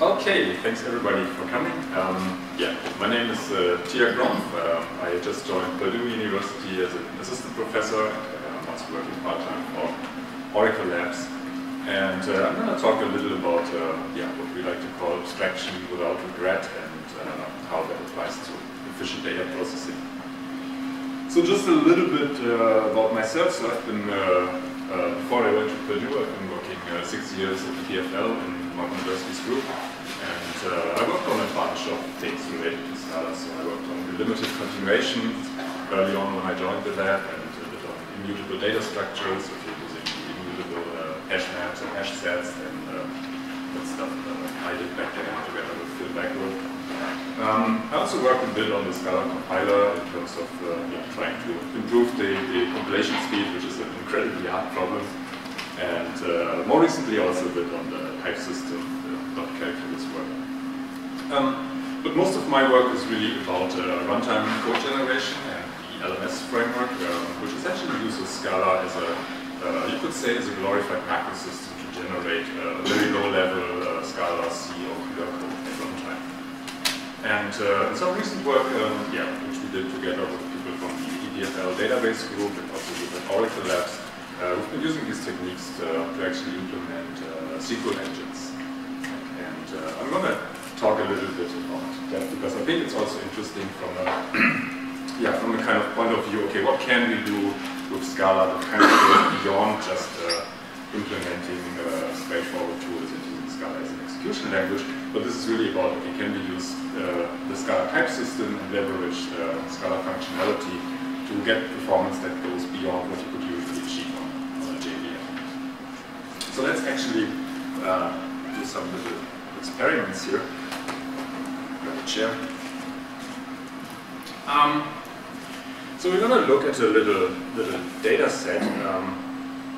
Okay, thanks everybody for coming. My name is Tiark. I just joined Purdue University as an assistant professor. I'm also working part-time for Oracle Labs. And I'm going to talk a little about what we like to call abstraction without regret and how that applies to efficient data processing. So just a little bit about myself. So I've been, before I went to Purdue, I've been working 6 years at EPFL in Rompf University's group. And I worked on a bunch of things related to Scala. So I worked on delimited continuation early on when I joined the lab, and a bit on immutable data structures. If you're using immutable hash maps and hash sets, then that stuff I did back then together with Phil Backward. I also worked a bit on the Scala compiler in terms of trying to improve the compilation speed, which is an incredibly hard problem. And more recently also a bit on the type system, dot calculus work. But most of my work is really about runtime code generation and the LMS framework, which essentially uses Scala as a, you could say, as a glorified macro system to generate very low-level Scala C or CUDA code at runtime. And in some recent work, which we did together with people from the EPFL database group and also with the Oracle Labs, we've been using these techniques to actually implement SQL engines. And I'm going to talk a little bit about that because I think it's also interesting from a, from a kind of point of view, okay, what can we do with Scala that kind of goes beyond just implementing straightforward tools and using Scala as an execution language, but this is really about, okay, can we use the Scala type system and leverage Scala functionality to get performance that goes beyond what you could usually achieve on a JVM. So let's actually do some little experiments here. Grab a chair. So we're going to look at a little data set,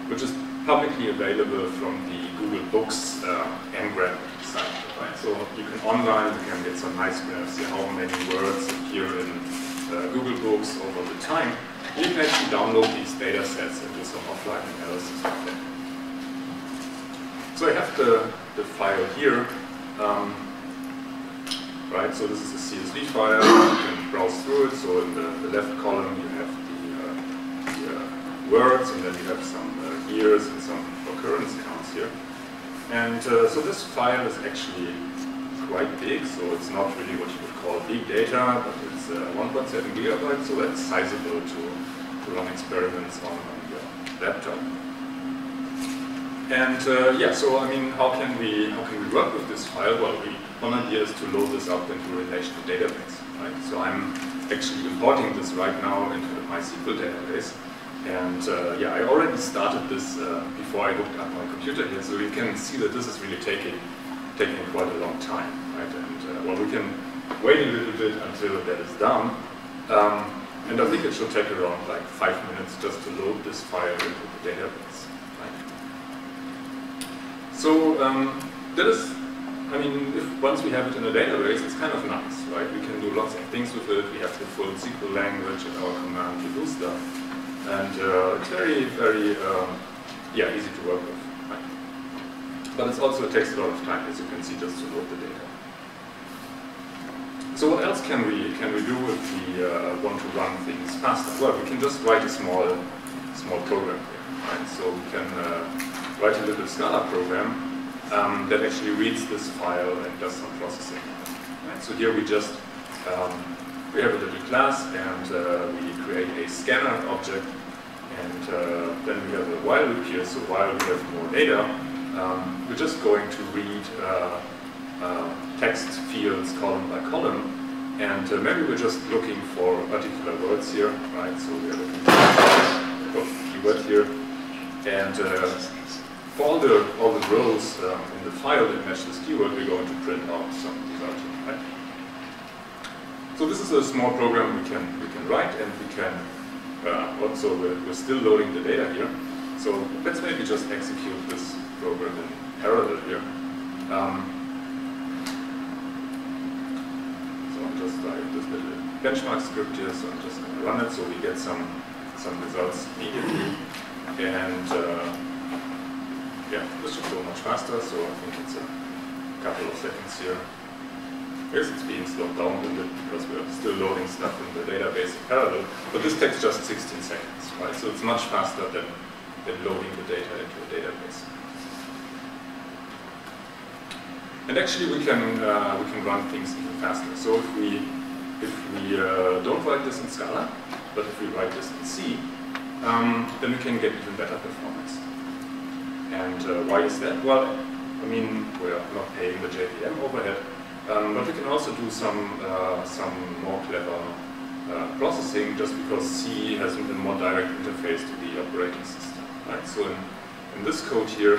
which is publicly available from the Google Books ngram site. Right? So you can online, you can get some nice graphs, see how many words appear in Google Books over the time. You can actually download these data sets and do some offline analysis with them. So I have the file here. Right, so this is a CSV file. You can browse through it. So in the left column you have the words, and then you have some years and some occurrence counts here. And so this file is actually quite big. So it's not really what you would call big data, but it's 1.7 gigabytes. So that's sizable to run experiments on your laptop. And so I mean, how can we work with this file? Well, one idea is to load this up into a relational database. Right? So I'm actually importing this right now into the MySQL database. And I already started this before I hooked up my computer here. So you can see that this is really taking quite a long time. Right? And we can wait a little bit until that is done. And I think it should take around like 5 minutes just to load this file into the database. So that is, I mean, once we have it in a database, it's kind of nice, right? We can do lots of things with it. We have the full SQL language at our command to do stuff, and it's very, very easy to work with. Right? But it takes a lot of time, as you can see, just to load the data. So what else can we do if we want to run things faster? Well, we can just write a small program here, right? So we can write a little Scala program that actually reads this file and does some processing. Right? So here we just we have a little class, and we create a scanner object, and then we have a while loop here. So while we have more data, we're just going to read text fields column by column, and maybe we're just looking for particular words here, right? So we're looking for a keyword here, and for all the rows in the file that match this keyword, we're going to print out some result, right? So this is a small program we can write, and we can also we're still loading the data here. So let's maybe just execute this program in parallel here. So I'm just writing this little benchmark script here. So I'm just going to run it, so we get some results immediately, and this should go much faster, so I think it's a couple of seconds here. Yes, it's being slowed down a little bit because we're still loading stuff in the database in parallel, but this takes just 16 seconds, right? So it's much faster than loading the data into a database. And actually we can run things even faster. So if we don't write this in Scala, but if we write this in C, then we can get even better performance. And why is that? Well, I mean, we're not paying the JVM overhead, but we can also do some more clever processing just because C has a more direct interface to the operating system. Right? So in this code here,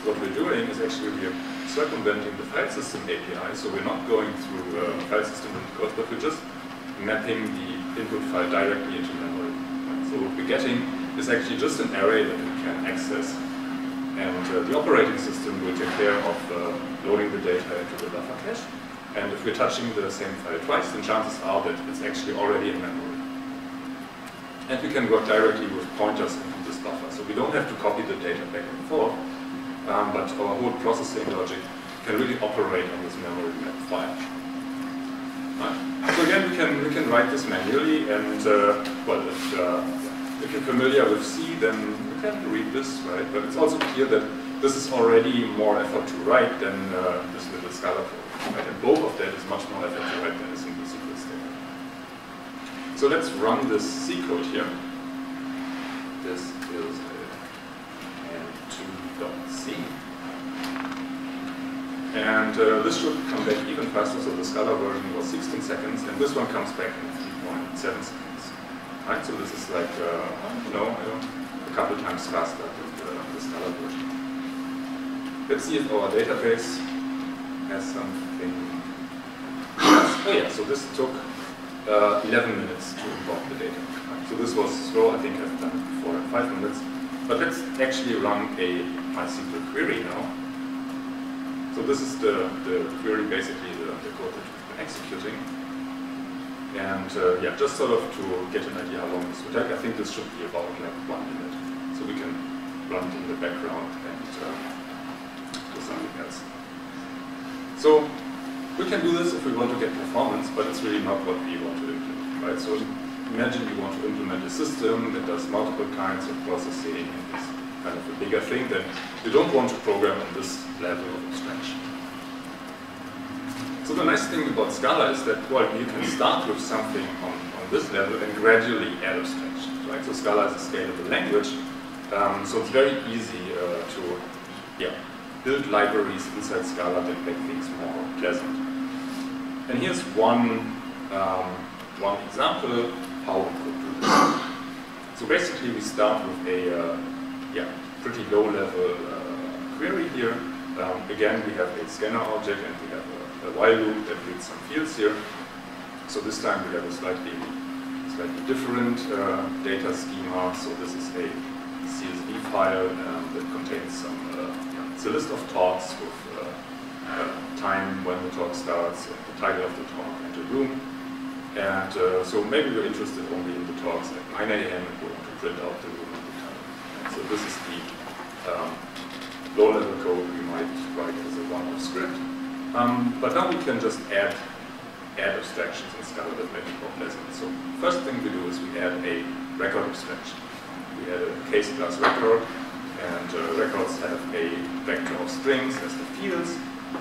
what we're doing is actually we're circumventing the file system API, so we're not going through file system code, but we're just mapping the input file directly into memory. Right? So what we're getting is actually just an array that we can access. And the operating system will take care of loading the data into the buffer cache. And if we're touching the same file twice, then chances are that it's actually already in memory. And we can work directly with pointers into this buffer. So we don't have to copy the data back and forth, but our whole processing logic can really operate on this memory map file. Right? So again, we can write this manually, and well, if you're familiar with C, then you can read this, right? But it's also clear that this is already more effort to write than this little Scala code, right? And both of that is much more effort to write than a simple SQL statement. So let's run this C code here. This is n2.c. And this should come back even faster, so the Scala version was 16 seconds, and this one comes back in 3.7 seconds. Right, so this is like, a couple times faster than the Scala version. Let's see if our database has something. Oh yeah, so this took 11 minutes to import the data. Right, so this was slow, I think I've done it before in 5 minutes. But let's actually run a MySQL query now. So this is the query, basically the code that we've been executing. And yeah, just sort of to get an idea how long this would take, I think this should be about like 1 minute. So we can run it in the background and do something else. So we can do this if we want to get performance, but it's really not what we want to implement, right? So imagine you want to implement a system that does multiple kinds of processing and is kind of a bigger thing, then you don't want to program on this level of abstraction. So the nice thing about Scala is that, well, you can start with something on this level and gradually add abstractions, right? So Scala is a scalable language, so it's very easy to build libraries inside Scala that make things more pleasant. And here's one example how we could do this. So basically we start with a pretty low-level query here. Again, we have a scanner object and we have a while loop that reads some fields here. So this time we have a slightly different data schema. So this is a CSV file that contains some, it's a list of talks with time when the talk starts, and the title of the talk, and the room. And so maybe we're interested only in the talks at 9 AM and we want to print out the room and the time. And so this is the low-level code we might write as a one-off script. But now we can just add abstractions in Scala that make it more pleasant. So first thing we do is we add a record abstraction. We add a case class record, and records have a vector of strings as the fields,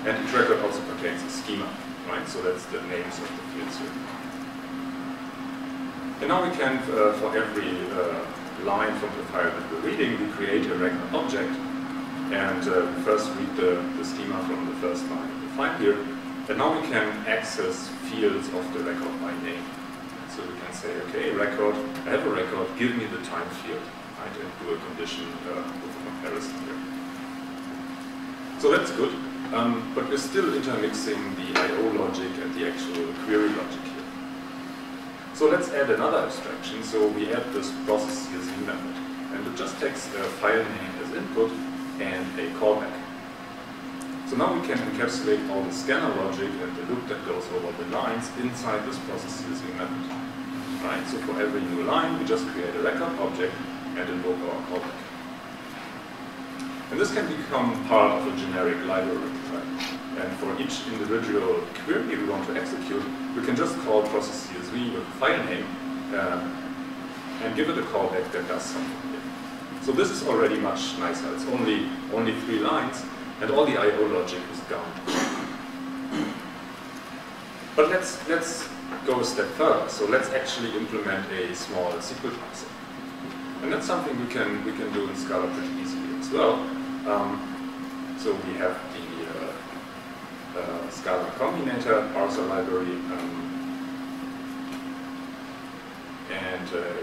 and each record also contains a schema, right? So that's the names of the fields here. And now we can, for every line from the file that we're reading, we create a record object, and first read the schema from the first line of the file here. And now we can access fields of the record by name. So we can say, okay, record, I have a record, give me the time field, right? And do a condition with a comparison here. So that's good, but we're still intermixing the I/O logic and the actual query logic here. So let's add another abstraction. So we add this process CSV method, and it just takes a file name as input and a callback. So now we can encapsulate all the scanner logic and the loop that goes over the lines inside this process CSV method. Right? So for every new line, we just create a record object and invoke our callback. And this can become part of a generic library, right? And for each individual query we want to execute, we can just call process CSV with a file name and give it a callback that does something here. So this is already much nicer. It's only 3 lines, and all the I/O logic is gone. But let's go a step further. So let's actually implement a small SQL parser. And that's something we can do in Scala pretty easily as well. So we have the Scala combinator parser library,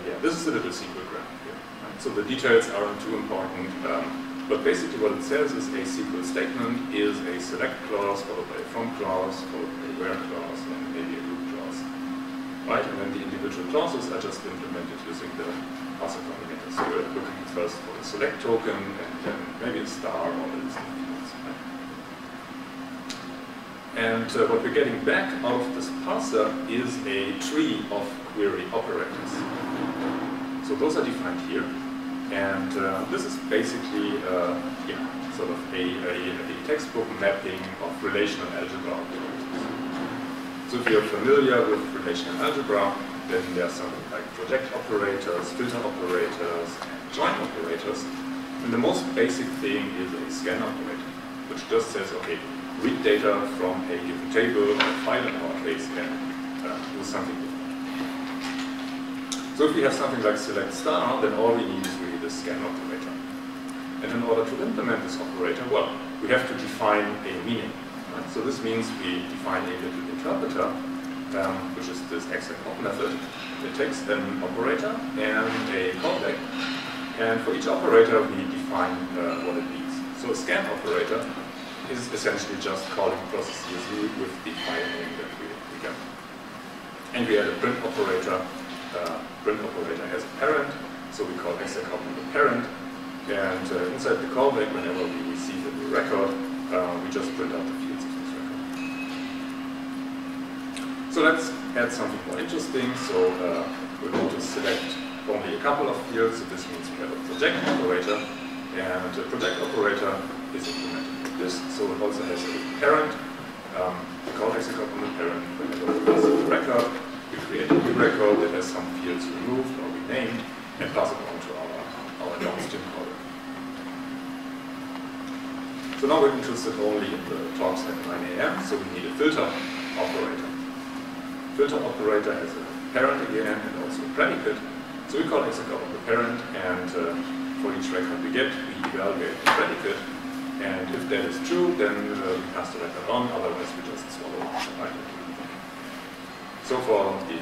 yeah, this is a little SQL graph here. Right? So the details aren't too important, but basically what it says is a SQL statement is a select clause followed by a from clause followed by a where clause and maybe a loop clause. Right, and then the individual clauses are just implemented using the parser combinator. So we're looking first for the select token and then maybe a star or a list of fields. Right? And what we're getting back out of this parser is a tree of query operators. So those are defined here. And this is basically yeah, sort of a textbook mapping of relational algebra operators. So if you're familiar with relational algebra, then there's something like project operators, filter operators, and join operators. And the most basic thing is a scan operator, which just says, okay, read data from a given table or file in our case and do something with it. So if we have something like select star, then all we need is really the scan operator. And in order to implement this operator, well, we have to define a meaning. Right? So this means we define a little interpreter, which is this execop method. It takes an operator and a callback. And for each operator, we define what it means. So a scan operator is essentially just calling process CSV with the file name that we get. And we add a print operator. Print operator has a parent, so we call execop the parent. And inside the callback, whenever we receive a new record, we just print out the fields of this record. So let's add something more interesting. So we want to select only a couple of fields. So this means we have a project operator, and the project operator is implemented with this. So it also has a parent. We call execop on the parent whenever we receive the record. We create a new record that has some fields removed or renamed and pass it on to our downstream caller. So now we're interested only in the talks at 9 AM, so we need a filter operator. Filter operator has a parent again and also a predicate. So we call execop on the parent, and for each record we get, we evaluate the predicate. And if that is true, then we pass the record on, otherwise we just swallow it. Right? So for the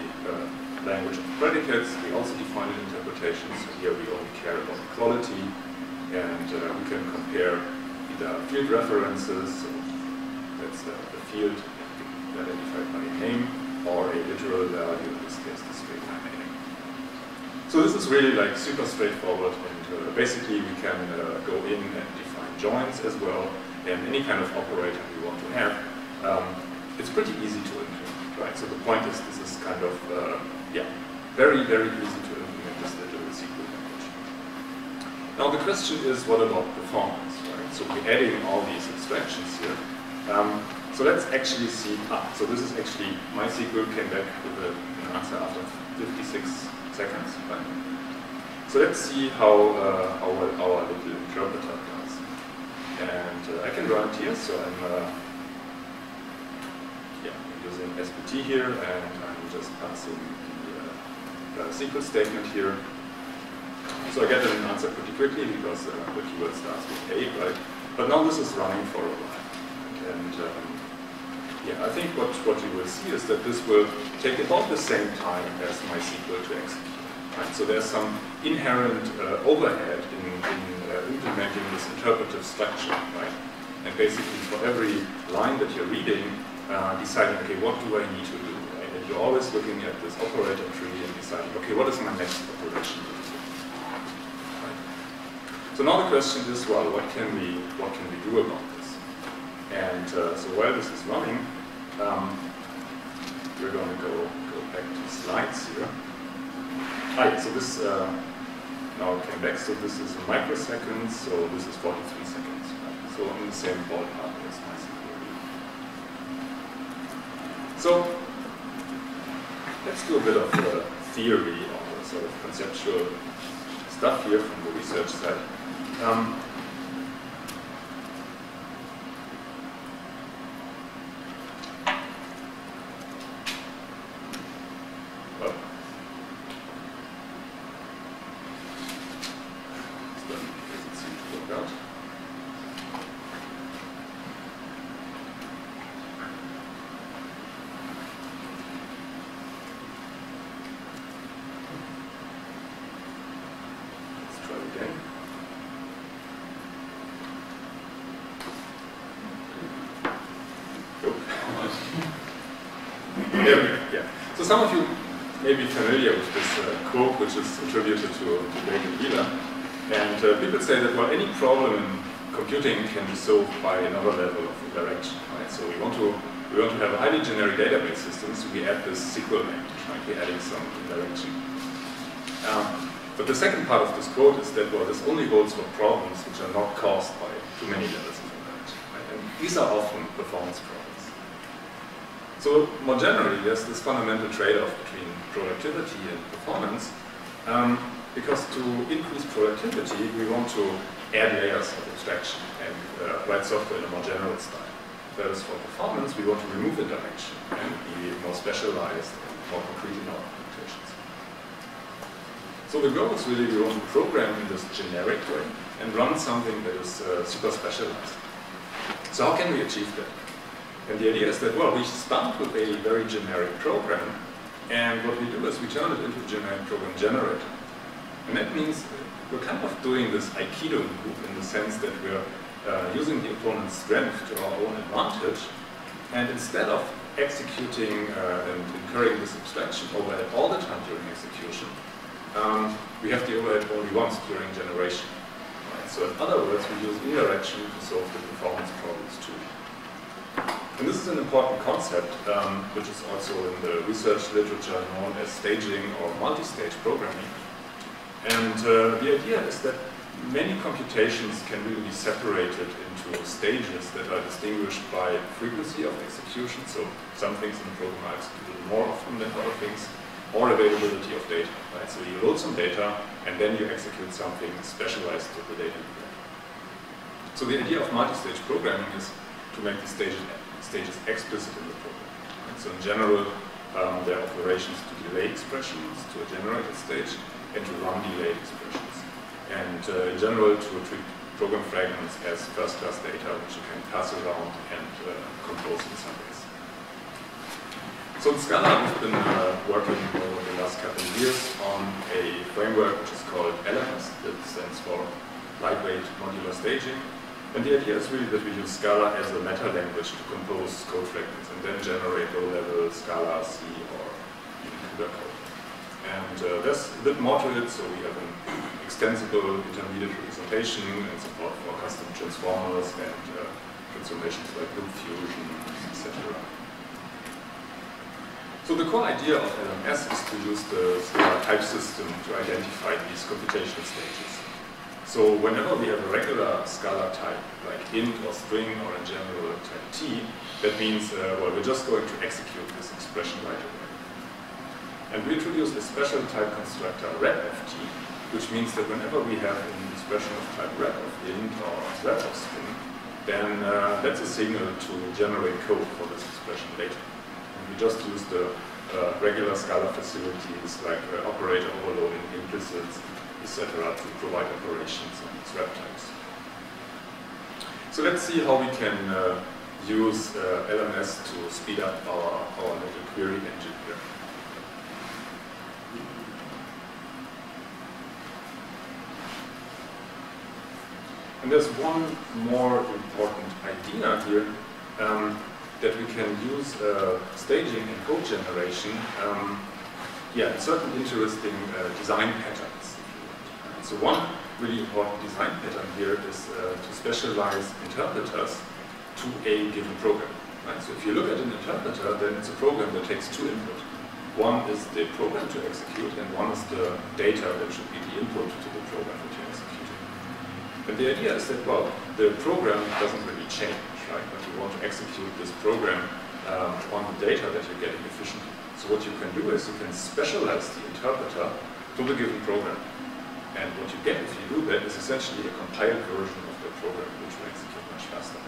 language of predicates, we also define an interpretation. So here we only care about the quality, and we can compare either field references, so that's the field identified by a name, or a literal value, in this case the string name. So this is really like super straightforward, and basically we can go in and define joins as well, and any kind of operator we want to have. It's pretty easy to implement. Right, so the point is, this is kind of, yeah, very, very easy to implement this little SQL language. Now the question is, what about performance, right? So we're adding all these abstractions here. So let's actually see, so this is actually, MySQL came back with an answer after 56 seconds, right? So let's see how well our little interpreter does. And I can run it here, so I'm, using SPT here, and I'm just passing the SQL statement here. So I get an answer pretty quickly because the keyword starts with A, right? But now this is running for a while. And yeah, I think what you will see is that this will take about the same time as MySQL to execute. Right? So there's some inherent overhead in implementing this interpretive structure, right? And basically for every line that you're reading, deciding, okay, what do I need to do, right? And you're always looking at this operator tree and deciding, okay, what is my next operation? Right? So now the question is, well, what can we do about this? And so while this is running, we're going to go back to slides here. So this now it came back, so this is microseconds, so this is 43 seconds. Right? So in the same ballpark as MySQL. So let's do a bit of theory or sort of conceptual stuff here from the research side. Some of you may be familiar with this quote, which is attributed to David Wheeler. And people say that, well, any problem in computing can be solved by another level of interaction. Right? So we want to have a highly generic database system, so we add this SQL language, right? We're adding some interaction. But the second part of this quote is that, well, this only holds for problems which are not caused by too many levels of interaction. Right? And these are often performance problems. So more generally, there's this fundamental trade-off between productivity and performance, because to increase productivity, we want to add layers of abstraction and write software in a more general style. Whereas for performance, we want to remove interaction and be more specialized and more concrete in our implementations. So the goal is really we want to program in this generic way and run something that is super specialized. So how can we achieve that? And the idea is that, well, we start with a very generic program, and what we do is we turn it into a generic program generator. And that means we're kind of doing this Aikido move in the sense that we're using the opponent's strength to our own advantage, and instead of executing and incurring this abstraction overhead all the time during execution, we have the overhead only once during generation. Right? So in other words, we use interaction to solve the performance problems too. And this is an important concept, which is also in the research literature known as staging or multi-stage programming. And the idea is that many computations can really be separated into stages that are distinguished by frequency of execution, so some things in the program are executed more often than other things, or availability of data. Right? So you load some data, and then you execute something specialized with the data. So the idea of multi-stage programming is to make the stages explicit in the program. Right? So in general, there are operations to delay expressions to a generated stage and to run delayed expressions. And in general, to treat program fragments as first-class data, which you can pass around and compose in some ways. So in Scala, we've been working over the last couple of years on a framework which is called LMS, that stands for Lightweight Modular Staging. And the idea is really that we use Scala as a meta language to compose code fragments and then generate low-level Scala, C, or even CUDA code. And there's a bit more to it, so we have an extensible intermediate representation and support for custom transformers and transformations like loop fusion, etc. So the core idea of LMS is to use the Scala type system to identify these computational stages. So whenever we have a regular Scala type, like int or string or in general type T, that means, well, we're just going to execute this expression right away. And we introduce a special type constructor, rep of T, which means that whenever we have an expression of type rep of int or rep of string, then that's a signal to generate code for this expression later. And we just use the regular Scala facilities like operator overloading, implicits, etc. to provide operations on these rep types. So let's see how we can use LMS to speed up our little query engine here. And there's one more important idea here, that we can use staging and code generation in certain interesting design patterns. So one really important design pattern here is to specialize interpreters to a given program. Right? So if you look at an interpreter, then it's a program that takes two input. one is the program to execute, and one is the data that should be the input to the program that you're executing. And the idea is that, well, the program doesn't really change, right? But you want to execute this program on the data that you're getting efficiently. So what you can do is you can specialize the interpreter to the given program. And what you get if you do that is essentially a compiled version of the program, which will execute much faster.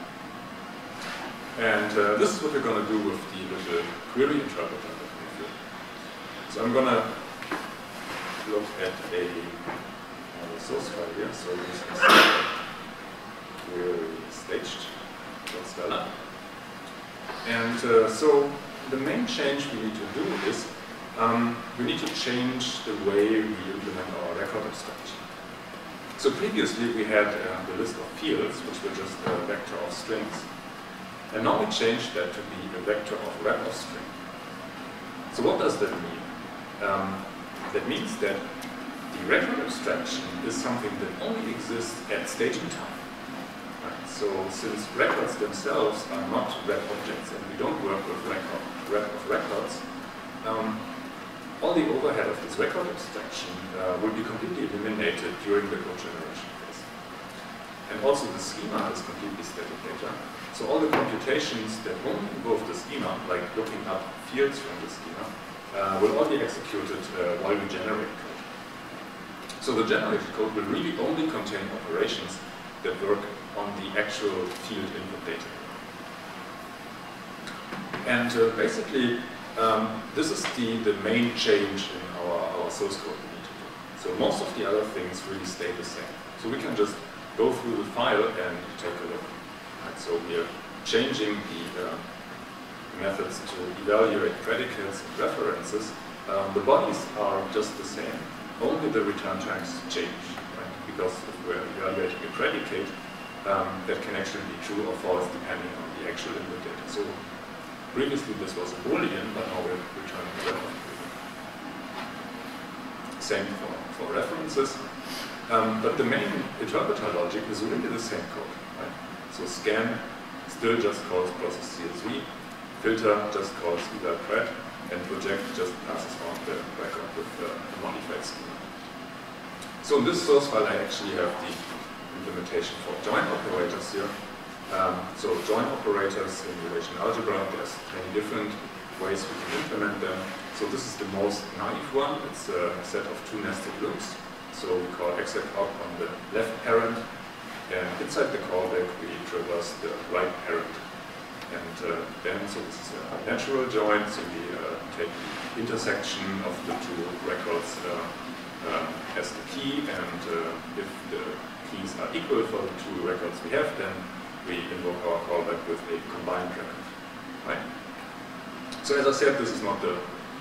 And this is what we're going to do with the query interpreter. So I'm going to look at a source file here. So this is query staged.scala. And so the main change we need to do is we need to change the way we implement our record abstraction. So previously we had the list of fields, which were just a vector of strings. And now we changed that to be a vector of rep of string. So what does that mean? That means that the record abstraction is something that only exists at staging time. Right? So since records themselves are not rep objects and we don't work with rep of records, all the overhead of this record abstraction will be completely eliminated during the code generation phase. And also the schema is completely static data. So all the computations that only involve the schema, like looking up fields from the schema, will all be executed while we generate code. So the generated code will really only contain operations that work on the actual field input data. And basically, this is the main change in our source code we need to do. So most of the other things really stay the same. So we can just go through the file and take a look. Right? So we are changing the methods to evaluate predicates and references. The bodies are just the same. Only the return types change. Right? Because if we're evaluating a predicate, that can actually be true or false depending on the actual input data. So previously this was a Boolean, but now we're returning a reference. Same for references. But the main interpreter logic is really the same code. Right? So scan still just calls process CSV, filter just calls eval_pred, and project just passes on the record with the modified schema. So in this source file I actually have the implementation for join operators here. So join operators in relational algebra, there's many different ways we can implement them. So this is the most naive one. It's a set of two nested loops. So we call execop on the left parent, and inside the callback we traverse the right parent. And then, so this is a natural join, so we take the intersection of the two records as the key, and if the keys are equal for the two records we have, then we invoke our callback with a combined record. Right? So as I said, this is not the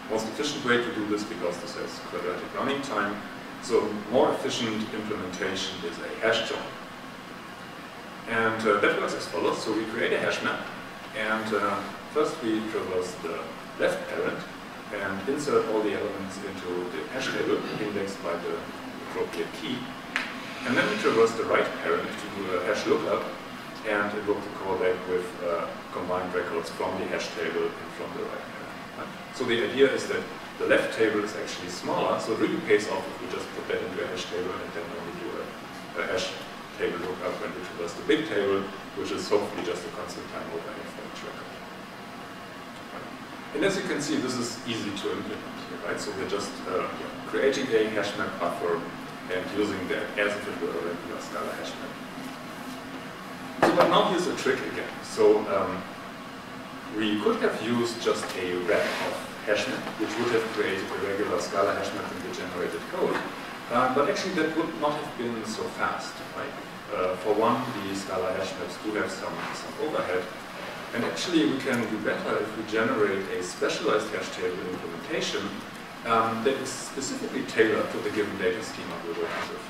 most efficient way to do this because this has quadratic running time. So more efficient implementation is a hash join. And that works as follows. So we create a hash map, and first we traverse the left parent and insert all the elements into the hash table indexed by the appropriate key. And then we traverse the right parent to do a hash lookup and invoke the callback with combined records from the hash table and from the right parent. Right? So the idea is that the left table is actually smaller, so it really pays off if we just put that into a hash table and then only do a hash table lookup when we traverse the big table, which is hopefully just a constant time overhead for each record. Right? And as you can see, this is easy to implement here, right? So we're just creating a hash map buffer and using that as if it were a regular Scala hash map. So, but now here's a trick again. So we could have used just a wrap of hash map, which would have created a regular Scala hash map in the generated code. But actually that would not have been so fast, right? For one, the Scala hash maps do have some overhead. And actually we can do better if we generate a specialized hash table implementation that is specifically tailored to the given data schema we're working with.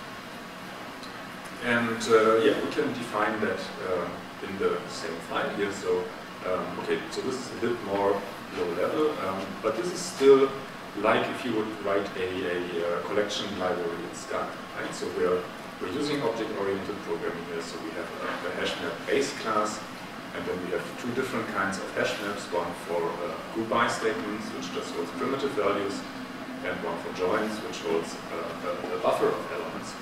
And yeah, we can define that in the same file here. So, okay, so this is a bit more low level, but this is still like if you would write a collection library in Scala, right? So we're using object-oriented programming here. So we have a hash map base class, And then we have two different kinds of hash maps, one for goodbye statements, which just holds primitive values, and one for joins, which holds a buffer of elements.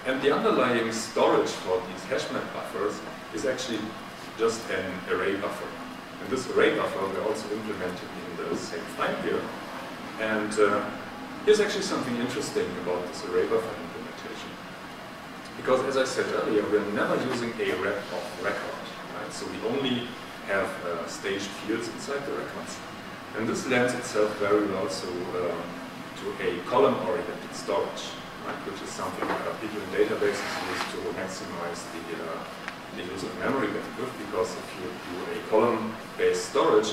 And the underlying storage for these hash map buffers is actually just an array buffer. And this array buffer we're also implementing in the same file here. And here's actually something interesting about this array buffer implementation. Because as I said earlier, we're never using a rep of record. Right? So we only have staged fields inside the records. And this lends itself very well to a column-oriented storage, right? Which is something people in databases use to maximize the use of memory bandwidth, because if you do a column-based storage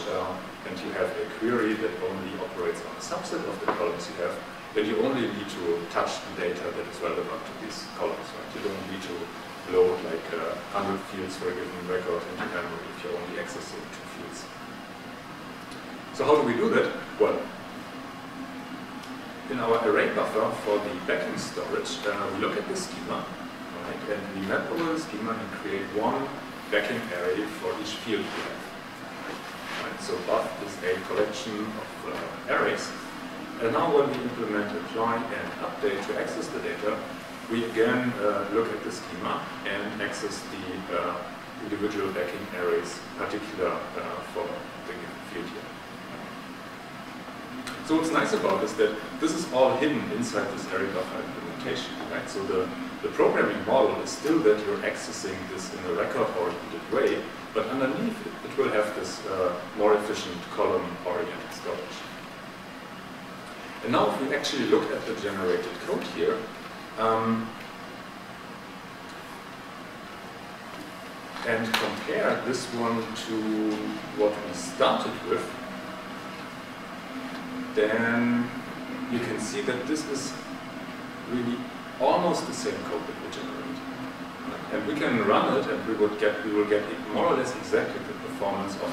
and you have a query that only operates on a subset of the columns you have, then you only need to touch the data that is relevant to these columns. Right? You don't need to load like 100 fields for a given record into memory if you're only accessing 2 fields. So how do we do that? Well, in our array buffer for the backing storage, we look at the schema, right, and we map over the schema and create one backing array for each field we have. Right, so buff is a collection of arrays. And now when we implement apply and update to access the data, we again look at the schema and access the individual backing arrays, particular for the given field here. So what's nice about this is that this is all hidden inside this array buffer implementation, right? So the programming model is still that you're accessing this in a record-oriented way, but underneath it will have this more efficient column-oriented storage. And now if we actually look at the generated code here, and compare this one to what we started with, then you can see that this is really almost the same code that we generate. And we can run it, and we will get more or less exactly the performance of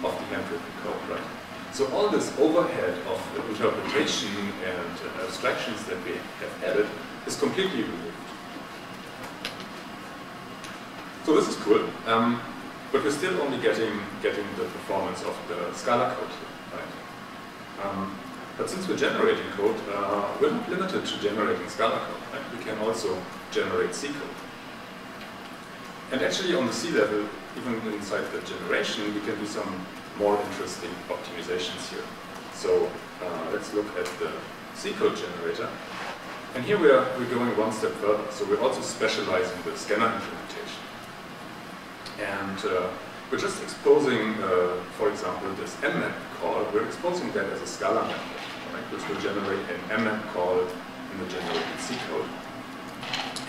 the handwritten code, right? So all this overhead of interpretation and abstractions that we have added is completely removed. So this is cool, but we're still only getting the performance of the Scala code here, right? But since we're generating code, we're not limited to generating Scala code, right? We can also generate C code. And actually on the C level, even inside the generation, we can do some more interesting optimizations here. So let's look at the C code generator. And here we're going one step further. So we're also specializing the scanner implementation. And we're just exposing, for example, this mmap call. We're exposing that as a Scala method, right, which will generate an mmap call in the generated C code.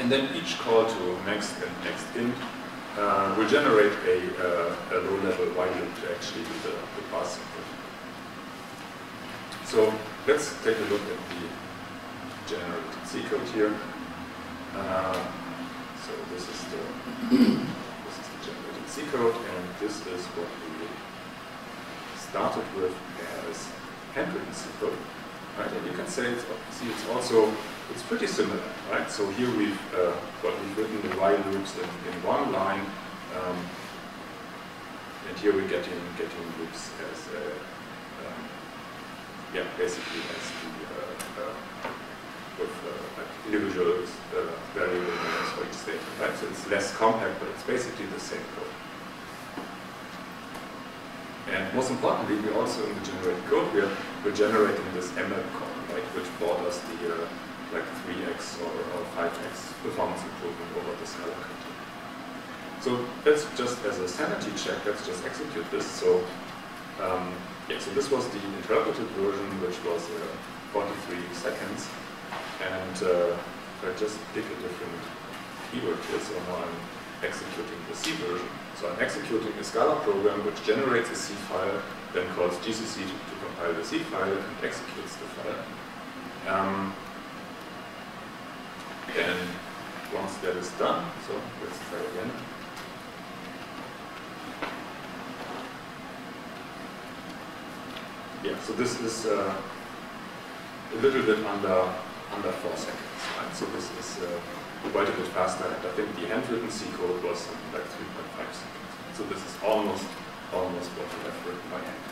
And then each call to next and next int will generate a low-level while loop to actually do the parsing. So let's take a look at the generated C code here. So this is the generated C code, and this is what we started with as handwritten C code, right? And you can see it's pretty similar, right? So here we've written the while loops in one line, and here we're getting loops as basically as the with like individual variable names for each statement, right? So it's less compact, but it's basically the same code. And most importantly, we also in the generated code we're generating this mmap call, right, which brought us the like 3x or 5x performance improvement over the Scala code. So that's just as a sanity check. Let's just execute this. So so this was the interpreted version, which was 43 seconds. And I just pick a different keyword here. So now I'm executing the C version. So I'm executing a Scala program which generates a C file, then calls GCC to compile the C file and executes the file. And once that is done, so let's try again. Yeah, so this is a little bit under 4 seconds, right? So this is quite a bit faster, and I think the handwritten C code was something like 3.5 seconds. So this is almost what we have written by hand.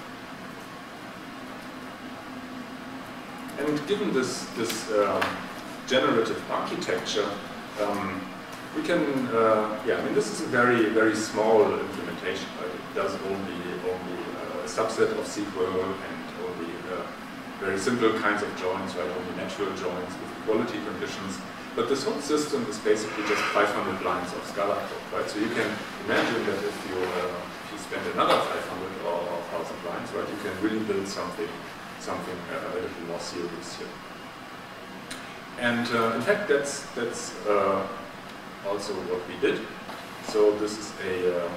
And given this generative architecture, we can, I mean, this is a very small implementation, right? It does only a subset of SQL and only very simple kinds of joins, right? Only natural joins with equality conditions. But this whole system is basically just 500 lines of Scala code, right? So you can imagine that if you spend another 500 or 1,000 lines, right, you can really build something a little more serious here. And in fact, that's also what we did. So this is a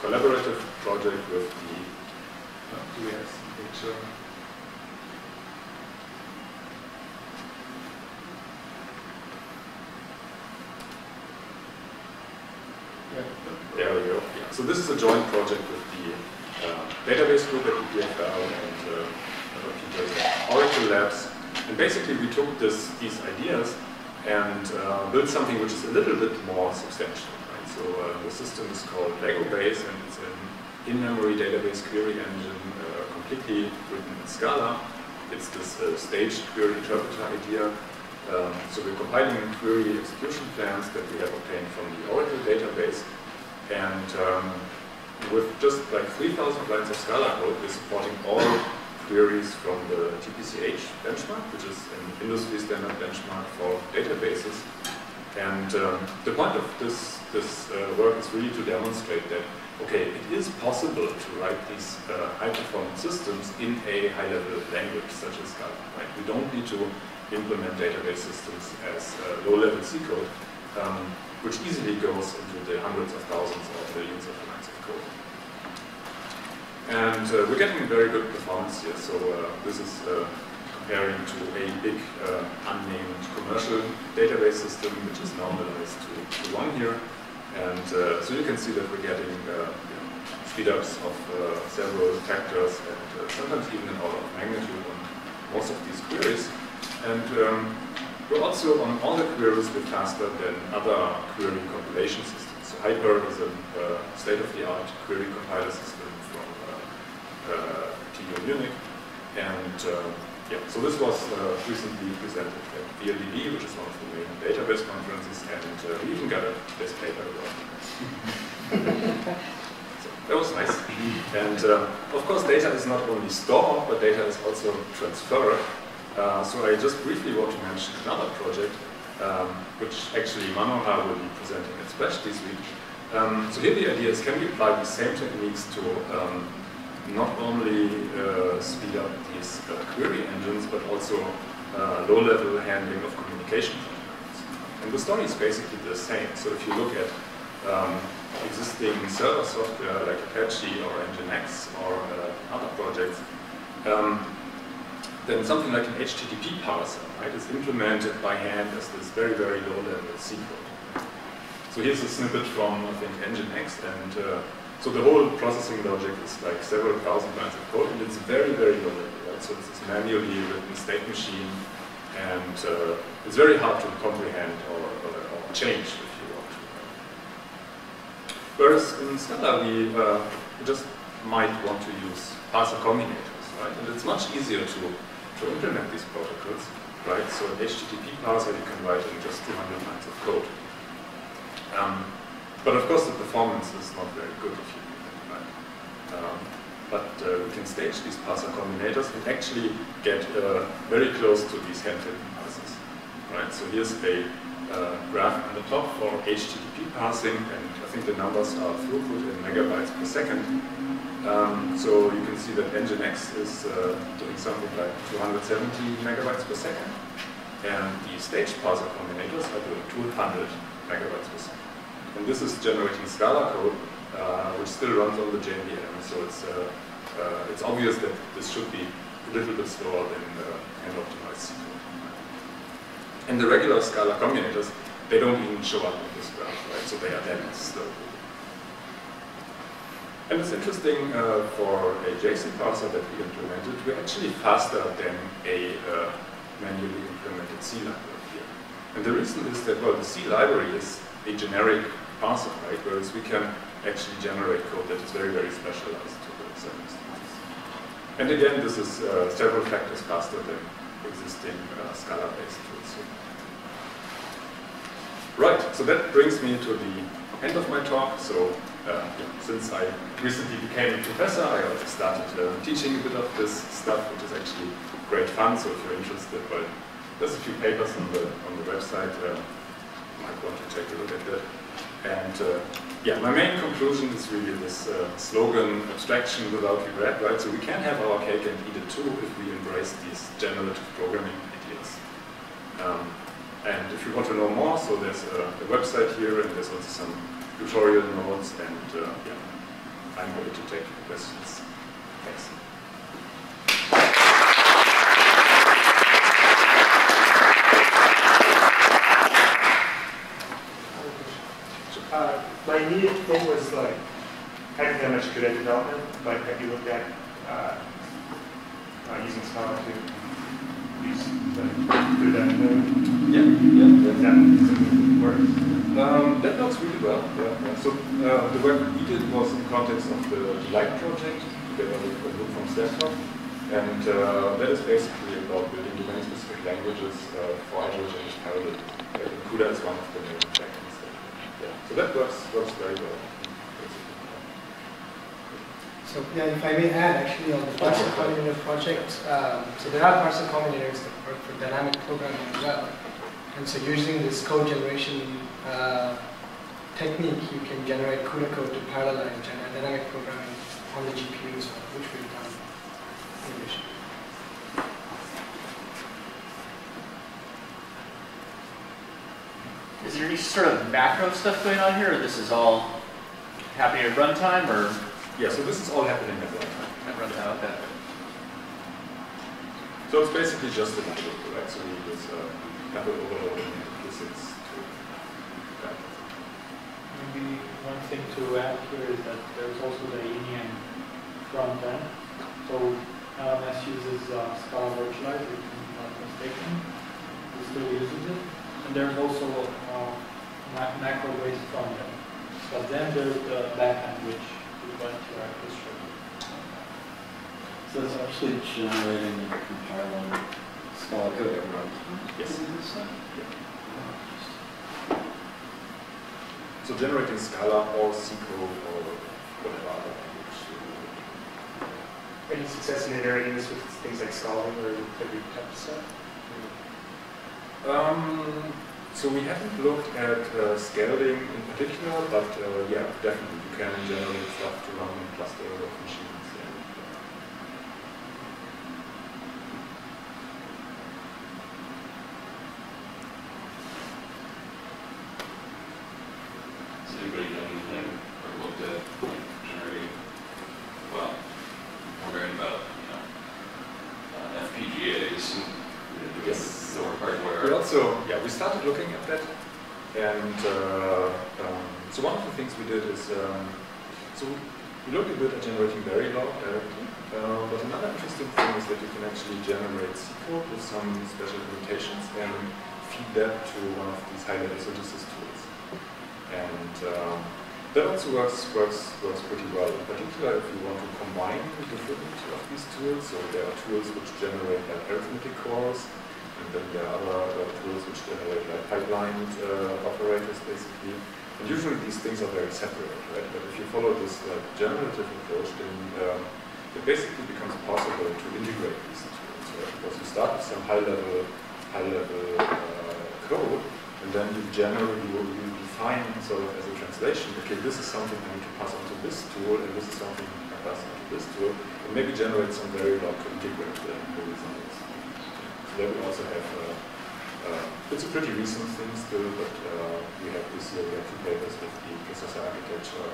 collaborative project with the. Do we have some picture? Yeah, there we go. Yeah. So this is a joint project with the database group at EPFL and other people at Oracle Labs. And basically we took these ideas and built something which is a little bit more substantial. Right? So the system is called LegoBase, and it's an in-memory database query engine completely written in Scala. It's this staged query interpreter idea. So we're compiling query execution plans that we have obtained from the Oracle database. And with just like 3,000 lines of Scala code, we're supporting all queries from the TPCH benchmark, which is an industry standard benchmark for databases. And the point of this work is really to demonstrate that, okay, it is possible to write these high-performance systems in a high-level language such as Scala. Right? We don't need to implement database systems as low-level C code, which easily goes into the hundreds of thousands or millions of lines of code. And we're getting very good performance here. So this is comparing to a big unnamed commercial database system, which is normalized to 1 here. And so you can see that we're getting speedups of several factors and sometimes even an order of magnitude on most of these queries. And we're also on all the queries a bit faster than other query compilation systems. So Hyper is a state-of-the-art query compiler system from TU Munich. And so this was recently presented at VLDB, which is one of the main database conferences, and we even got this paper about. So that was nice. And of course, data is not only stored, but data is also transferred. So I just briefly want to mention another project, which actually Manohar will be presenting at Splash this week. So here the idea is, can we apply the same techniques to not only speed up these query engines, but also low-level handling of communication protocols. And the story is basically the same. So if you look at existing server software like Apache or Nginx or other projects, then something like an HTTP parser, right, is implemented by hand as this very low-level C code. So here's a snippet from, I think, Nginx, and so the whole processing logic is like several thousand lines of code, and it's very low-level, right? So it's this manually written state machine, and it's very hard to comprehend or change if you want to. Whereas in Scala, we just might want to use parser combinators, right? And it's much easier to implement these protocols, right? So an HTTP parser you can write in just 200 lines of code. But of course the performance is not very good if you do that, right? But we can stage these parser combinators and actually get very close to these hand-written parsers, right? So here's a graph on the top for HTTP parsing, and I think the numbers are throughput in megabytes per second. So you can see that Nginx is doing something like 270 megabytes per second, and the staged parser combinators are doing 200 megabytes per second. And this is generating Scala code, which still runs on the JVM. So it's obvious that this should be a little bit slower than hand-optimized C code. And the regular Scala combinators, they don't even show up in this graph, right? So they are then slow. And it's interesting for a JSON parser that we implemented, we're actually faster than a manually implemented C library here. And the reason is that, well, the C library is a generic parser, right? Whereas we can actually generate code that is very, very specialized to the circumstances. And again, this is several factors faster than existing Scala-based tools. Right, so that brings me to the end of my talk. So since I recently became a professor, I also started teaching a bit of this stuff, which is actually great fun. So if you're interested, well, there's a few papers on the website. You might want to take a look at that. And yeah, my main conclusion is really this slogan, abstraction without regret, right? So we can have our cake and eat it too if we embrace these generative programming ideas. And if you want to know more, so there's a website here, and there's also some tutorial notes, and yeah, I'm ready to take questions. Thanks. My immediate thing was like, having that much CUDA development, like have you looked at using Scala to use the CUDA code? Yeah. That works? That works really well. Yeah. So the work we did was in context of the Light project, together with a group from Stanford, and that is basically about building domain-specific languages for heterogeneous parallel. CUDA is one of the main factors. Yeah. So that works very well. So yeah, if I may add, actually on the parser coordinator project, so there are parser coordinators that work for dynamic programming as well. And so using this code generation technique, you can generate CUDA code to parallelize dynamic programming on the GPU as well, which we've done in addition. Is there any sort of macro stuff going on here, or this is all happening at runtime, or? Yeah, so this is all happening at runtime. At runtime, okay. So it's basically just a library, right? So we use double overloading implicits to. Maybe one thing to add here is that there's also the Indian front end. So LMS uses Scala virtualized, if I'm not mistaken. It still uses it. And there's also macro-based front end. But then there's the back end, which we went to our history. So it's actually generating and compiling Scala code at runtime? Yes. Yeah. So generating Scala or C code or whatever other language. Any success in iterating this with things like scaling or every type of stuff? So we haven't looked at scaling in particular, but yeah, definitely you can generate stuff to run on a cluster of machines. Yeah. Has anybody done anything or looked at generating, well, wondering about, FPGAs and Yes. more hardware? We also, yeah, we started looking at that, and so one of the things we did is, so we looked a bit at generating Verilog directly, but another interesting thing is that you can actually generate C code with some special limitations and feed that to one of these high-level synthesis tools. And that also works pretty well. In particular, if you want to combine the different of these tools, so there are tools which generate like arithmetic calls, and then there are other tools which generate like pipeline operators, basically. And usually these things are very separate, right? But if you follow this generative approach, then it basically becomes possible to integrate these tools, right? Because you start with some high-level code, and then you generally will define sort of as a translation, okay, this is something I need to pass on to this tool, and this is something I pass on to this tool, and maybe generate some Verilog to integrate the results. So that we also have, it's a pretty recent thing still, but we have this year, we have 2 papers with the processor architecture.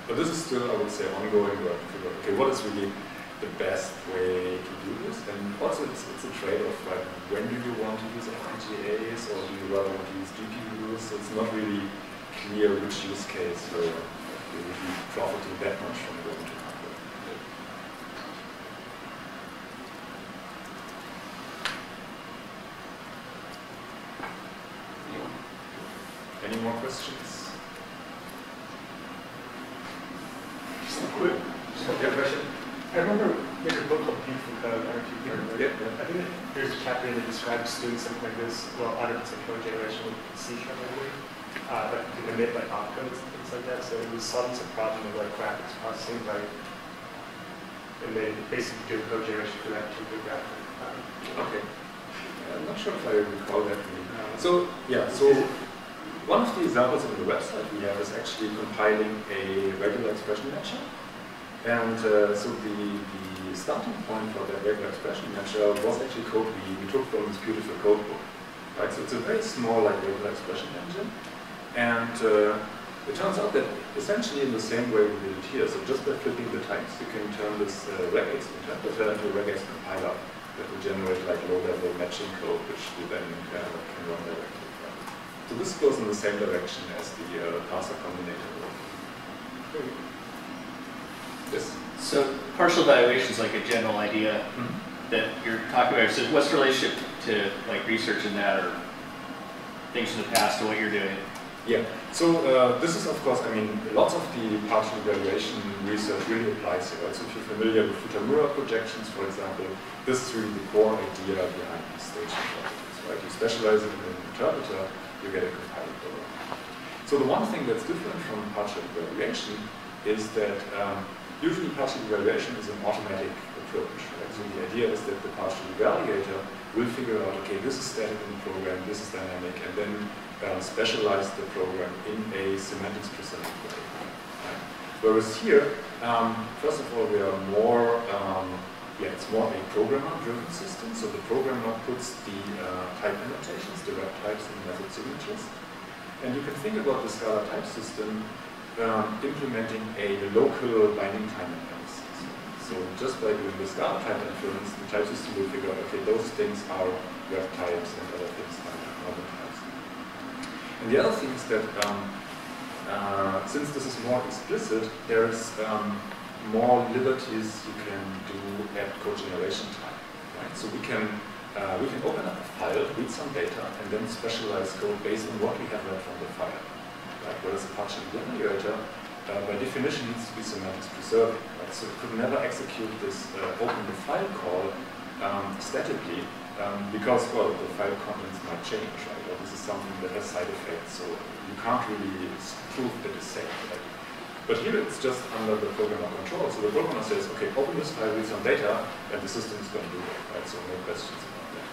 But this is still, I would say, ongoing work to figure out, okay, what is really the best way to do this? And also it's a trade-off, like when do you want to use FPGAs or do you rather want to use GPUs? So it's not really clear which use case you're really profiting that much from going to hardware. Any more questions? Just a quick question. I remember there's a book called Beautiful Code. I don't know if you've heard of it. Yeah. I think there's a chapter that describes doing something like this, well, 100% code generation with C#, I believe, that can emit like opcodes and things like that. So it was solving some problem of like graphics processing, like, and they basically do code generation for that particular graphic. Okay. I'm not sure if I recall that. So yeah, so one of the examples on the website we have is actually compiling a regular expression matcher. And so the starting point for that regular expression matcher was actually code we took from this beautiful code book. Right? So it's a very small like regular expression engine. And it turns out that essentially in the same way we did it here, so just by flipping the types, you can turn this regex interpreter into a regex compiler that will generate like low-level matching code, which you then can run directly. Right? So this goes in the same direction as the parser combinator. Yes. So partial evaluation is like a general idea that you're talking about. So what's the relationship to like research in that or things from the past to what you're doing? Yeah. So this is of course, I mean, lots of the partial evaluation research really applies here. Right? So if you're familiar with Futamura projections, for example, this is really the core idea behind these staging projects. Right? You specialize it in an interpreter, you get a compiler program. So the one thing that's different from partial evaluation is that usually partial evaluation is an automatic approach. Right? So the idea is that the partial evaluator will figure out, okay, this is static in the program, this is dynamic, and then specialize the program in a semantics specific way. Right? Whereas here, first of all, we are more, it's more a programmer-driven system. So the programmer puts the type annotations, the wrap types, and method signatures. And you can think about the Scala type system implementing a local binding time analysis. So just by doing the Scala type inference, the type system will figure out, okay, those things are web types and other things are normal types. And the other thing is that since this is more explicit, there's more liberties you can do at code generation time. Right? So we can open up a file, read some data, and then specialize code based on what we have read from the file. Right? Whereas a partial evaluator, by definition, needs to be semantics preserving. Right? So it could never execute this open the file call statically because, well, the file contents might change, right? Or this is something that has side effects, so you can't really prove that it's safe. Right? But here it's just under the programmer control. So the programmer says, okay, open this file, read some data, and the system is going to do it. Right? So no questions about that.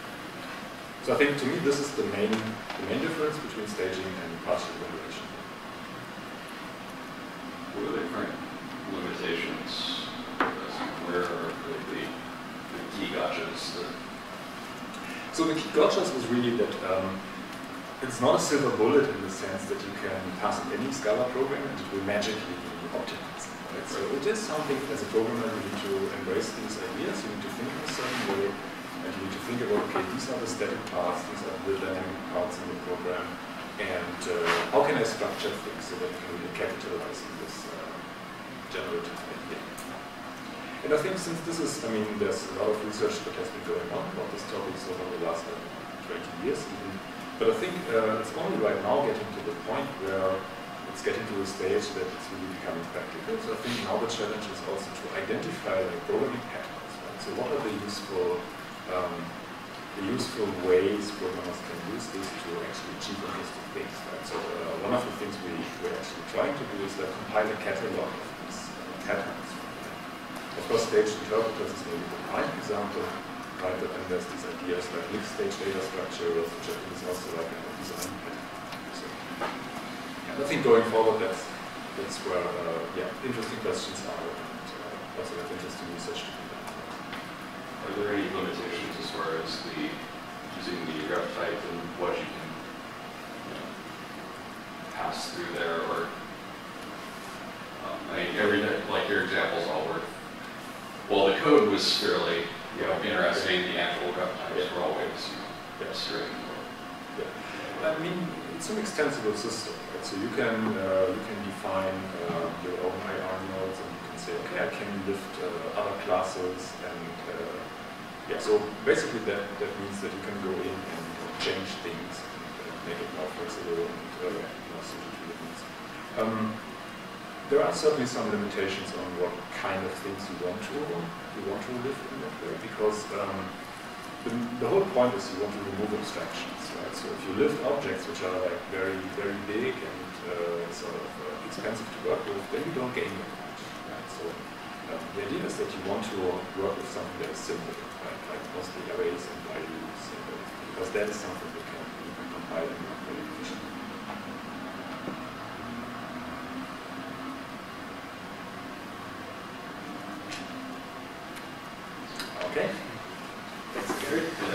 So I think to me this is the main difference between staging and partial evaluation. What are the current limitations? Where are the key gotchas? So the key gotchas is really that it's not a silver bullet in the sense that you can pass in any Scala program and it will magically be optimized. Right? So it is something, as a programmer, you need to embrace these ideas, you need to think in a certain way, and you need to think about, okay, these are the static parts, these are the dynamic parts in the program, and how can I structure things so that I can really capitalize on this generative idea. And I think since this is, I mean, there's a lot of research that has been going on about this topic over the last 20 years even. But I think it's only right now getting to the point where it's getting to a stage that it's really becoming practical. So I think now the challenge is also to identify like programming patterns. Right? So what are the useful ways programmers can use this to actually achieve interesting things. Right? So one of the things we're actually trying to do is like compile a catalog of these patterns. Of course, staged interpreters is maybe the prime example. Right, but then there's these ideas like mixed stage data structure, which I think is also like a design pattern. So, yeah, I think going forward, that's where interesting questions are, and also have interesting research to be done. Are there any limitations as far as using the graph type and what you can pass through there, or I mean, like your examples all work. Well, the code was fairly interesting. The actual graph types were always straight. I mean, it's an extensible system. Right? So you can define your own IR nodes, and you can say, okay, I can lift other classes, and so basically that means that you can go in and change things and make it more flexible and There are certainly some limitations on what kind of things you want to lift in that way, because the whole point is you want to remove abstractions, right? So if you lift objects which are like very, very big and sort of expensive to work with, then you don't gain that much, right? So the idea is that you want to work with something that is simple, right? Like mostly arrays and values, because that is something that you can compile and work very efficiently. Okay. Thanks, Gary.